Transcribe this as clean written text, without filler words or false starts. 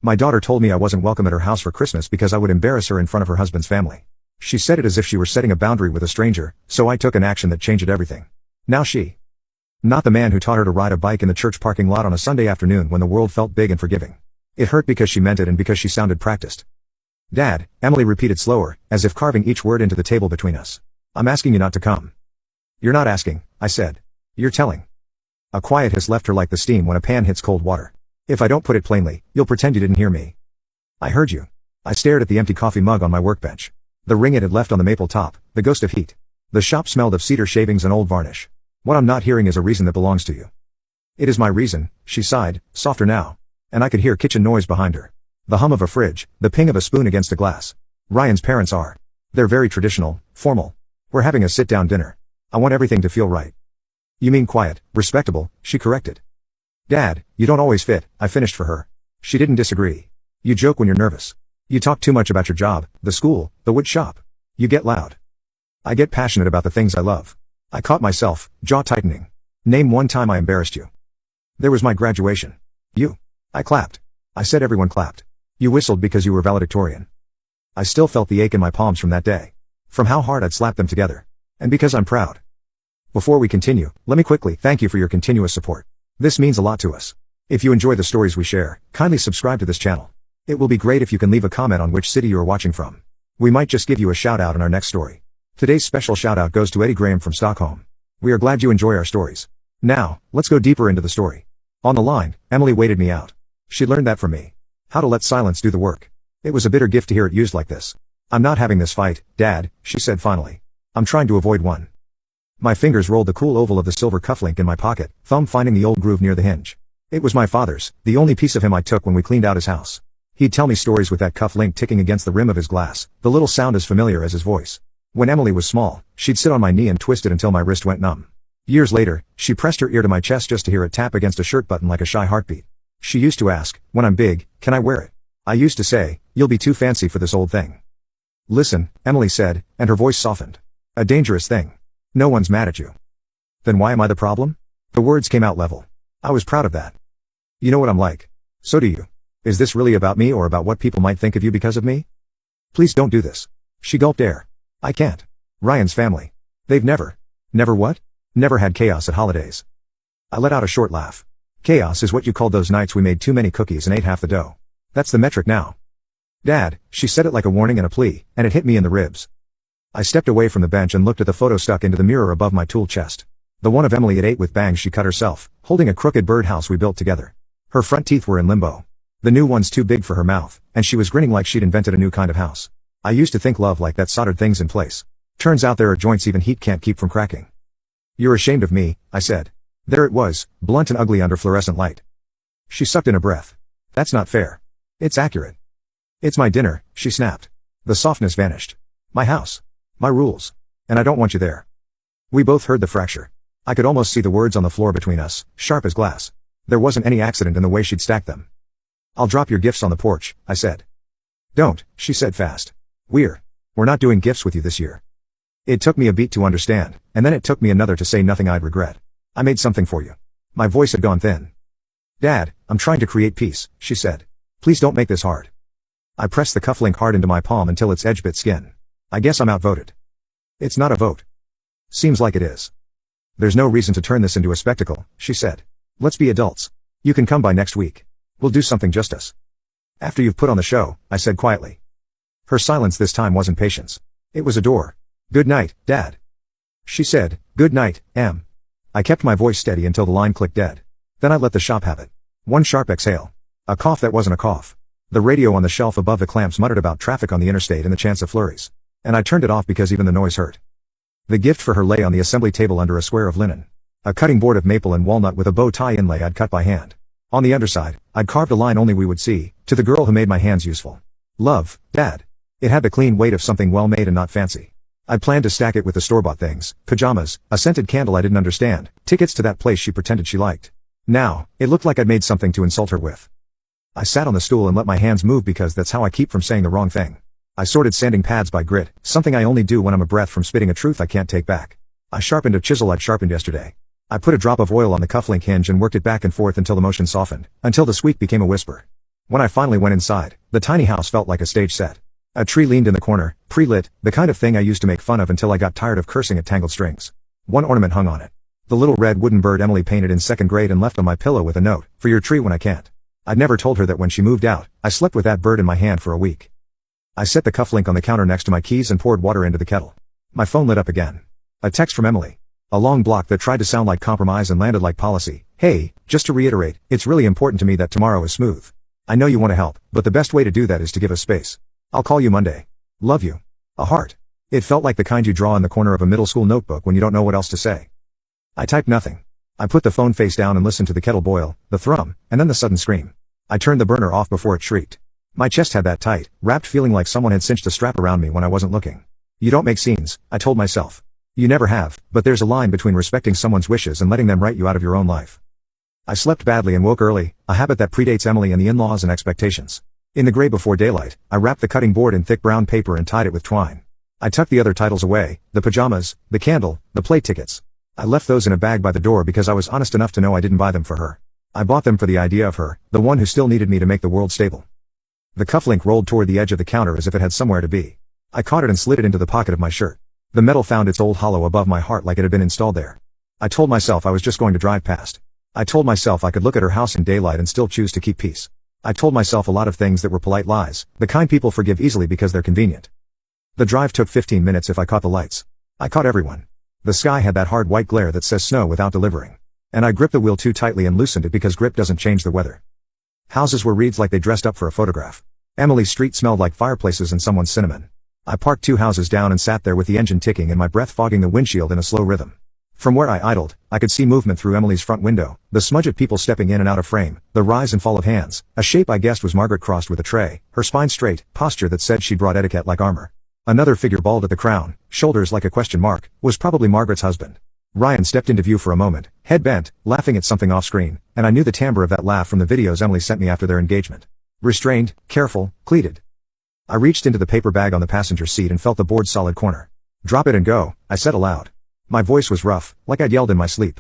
My daughter told me I wasn't welcome at her house for Christmas because I would embarrass her in front of her husband's family. She said it as if she were setting a boundary with a stranger, so I took an action that changed everything. Now she. Not the man who taught her to ride a bike in the church parking lot on a Sunday afternoon when the world felt big and forgiving. It hurt because she meant it and because she sounded practiced. Dad, Emily repeated slower, as if carving each word into the table between us. I'm asking you not to come. You're not asking, I said. You're telling. A quiet hiss left her like the steam when a pan hits cold water. If I don't put it plainly, you'll pretend you didn't hear me. I heard you. I stared at the empty coffee mug on my workbench. The ring it had left on the maple top, the ghost of heat. The shop smelled of cedar shavings and old varnish. What I'm not hearing is a reason that belongs to you. It is my reason, she sighed, softer now. And I could hear kitchen noise behind her. The hum of a fridge, the ping of a spoon against a glass. Ryan's parents are. They're very traditional, formal. We're having a sit-down dinner. I want everything to feel right. You mean quiet, respectable, she corrected. Dad, you don't always fit, I finished for her. She didn't disagree. You joke when you're nervous. You talk too much about your job, the school, the wood shop. You get loud. I get passionate about the things I love. I caught myself, jaw tightening. Name one time I embarrassed you. There was my graduation. You. I clapped. I said everyone clapped. You whistled because you were valedictorian. I still felt the ache in my palms from that day. From how hard I'd slapped them together. And because I'm proud. Before we continue, let me quickly thank you for your continuous support. This means a lot to us. If you enjoy the stories we share, kindly subscribe to this channel. It will be great if you can leave a comment on which city you are watching from. We might just give you a shout out in our next story. Today's special shout out goes to Eddie Graham from Stockholm. We are glad you enjoy our stories. Now, let's go deeper into the story. On the line, Emily waited me out. She learned that from me. How to let silence do the work. It was a bitter gift to hear it used like this. I'm not having this fight, Dad, she said finally. I'm trying to avoid one. My fingers rolled the cool oval of the silver cufflink in my pocket, thumb finding the old groove near the hinge. It was my father's, the only piece of him I took when we cleaned out his house. He'd tell me stories with that cufflink ticking against the rim of his glass, the little sound as familiar as his voice. When Emily was small, she'd sit on my knee and twist it until my wrist went numb. Years later, she pressed her ear to my chest just to hear it tap against a shirt button like a shy heartbeat. She used to ask, when I'm big, can I wear it? I used to say, you'll be too fancy for this old thing. Listen, Emily said, and her voice softened. A dangerous thing. No one's mad at you. Then why am I the problem? The words came out level. I was proud of that. You know what I'm like. So do you. Is this really about me or about what people might think of you because of me? Please don't do this. She gulped air. I can't. Ryan's family. They've never. Never what? Never had chaos at holidays. I let out a short laugh. Chaos is what you called those nights we made too many cookies and ate half the dough. That's the metric now. Dad, she said it like a warning and a plea, and it hit me in the ribs. I stepped away from the bench and looked at the photo stuck into the mirror above my tool chest. The one of Emily at 8 with bangs she cut herself, holding a crooked birdhouse we built together. Her front teeth were in limbo. The new one's too big for her mouth, and she was grinning like she'd invented a new kind of house. I used to think love like that soldered things in place. Turns out there are joints even heat can't keep from cracking. You're ashamed of me, I said. There it was, blunt and ugly under fluorescent light. She sucked in a breath. That's not fair. It's accurate. It's my dinner, she snapped. The softness vanished. My house. My rules. And I don't want you there. We both heard the fracture. I could almost see the words on the floor between us, sharp as glass. There wasn't any accident in the way she'd stacked them. I'll drop your gifts on the porch, I said. Don't, she said fast. We're not doing gifts with you this year. It took me a beat to understand, and then it took me another to say nothing I'd regret. I made something for you. My voice had gone thin. Dad, I'm trying to create peace, she said. Please don't make this hard. I pressed the cufflink hard into my palm until its edge bit skin. I guess I'm outvoted. It's not a vote. Seems like it is. There's no reason to turn this into a spectacle, she said. Let's be adults. You can come by next week. We'll do something just us. After you've put on the show, I said quietly. Her silence this time wasn't patience. It was a door. Good night, Dad. She said, good night, Em. I kept my voice steady until the line clicked dead. Then I let the shop have it. One sharp exhale. A cough that wasn't a cough. The radio on the shelf above the clamps muttered about traffic on the interstate and the chance of flurries. And I turned it off because even the noise hurt. The gift for her lay on the assembly table under a square of linen. A cutting board of maple and walnut with a bow tie inlay I'd cut by hand. On the underside, I'd carved a line only we would see, to the girl who made my hands useful. Love, Dad. It had the clean weight of something well made and not fancy. I'd planned to stack it with the store-bought things, pajamas, a scented candle I didn't understand, tickets to that place she pretended she liked. Now, it looked like I'd made something to insult her with. I sat on the stool and let my hands move because that's how I keep from saying the wrong thing. I sorted sanding pads by grit, something I only do when I'm a breath from spitting a truth I can't take back. I sharpened a chisel I'd sharpened yesterday. I put a drop of oil on the cufflink hinge and worked it back and forth until the motion softened, until the squeak became a whisper. When I finally went inside, the tiny house felt like a stage set. A tree leaned in the corner, pre-lit, the kind of thing I used to make fun of until I got tired of cursing at tangled strings. One ornament hung on it. The little red wooden bird Emily painted in second grade and left on my pillow with a note, "For your tree when I can't." I'd never told her that when she moved out, I slept with that bird in my hand for a week. I set the cufflink on the counter next to my keys and poured water into the kettle. My phone lit up again. A text from Emily. A long block that tried to sound like compromise and landed like policy. "Hey, just to reiterate, it's really important to me that tomorrow is smooth. I know you want to help, but the best way to do that is to give us space. I'll call you Monday. Love you." A heart. It felt like the kind you draw in the corner of a middle school notebook when you don't know what else to say. I typed nothing. I put the phone face down and listened to the kettle boil, the thrum, and then the sudden scream. I turned the burner off before it shrieked. My chest had that tight, wrapped feeling like someone had cinched a strap around me when I wasn't looking. You don't make scenes, I told myself. You never have, but there's a line between respecting someone's wishes and letting them write you out of your own life. I slept badly and woke early, a habit that predates Emily and the in-laws and expectations. In the gray before daylight, I wrapped the cutting board in thick brown paper and tied it with twine. I tucked the other titles away, the pajamas, the candle, the play tickets. I left those in a bag by the door because I was honest enough to know I didn't buy them for her. I bought them for the idea of her, the one who still needed me to make the world stable. The cufflink rolled toward the edge of the counter as if it had somewhere to be. I caught it and slid it into the pocket of my shirt. The metal found its old hollow above my heart like it had been installed there. I told myself I was just going to drive past. I told myself I could look at her house in daylight and still choose to keep peace. I told myself a lot of things that were polite lies, the kind people forgive easily because they're convenient. The drive took 15 minutes if I caught the lights. I caught everyone. The sky had that hard white glare that says snow without delivering. And I gripped the wheel too tightly and loosened it because grip doesn't change the weather. Houses were reeds like they dressed up for a photograph. Emily's street smelled like fireplaces and someone's cinnamon. I parked 2 houses down and sat there with the engine ticking and my breath fogging the windshield in a slow rhythm. From where I idled, I could see movement through Emily's front window, the smudge of people stepping in and out of frame, the rise and fall of hands, a shape I guessed was Margaret crossed with a tray, her spine straight, posture that said she'd brought etiquette like armor. Another figure bald at the crown, shoulders like a question mark, was probably Margaret's husband. Ryan stepped into view for a moment, head bent, laughing at something off-screen, and I knew the timbre of that laugh from the videos Emily sent me after their engagement. Restrained, careful, pleated. I reached into the paper bag on the passenger seat and felt the board's solid corner. "Drop it and go," I said aloud. My voice was rough, like I'd yelled in my sleep.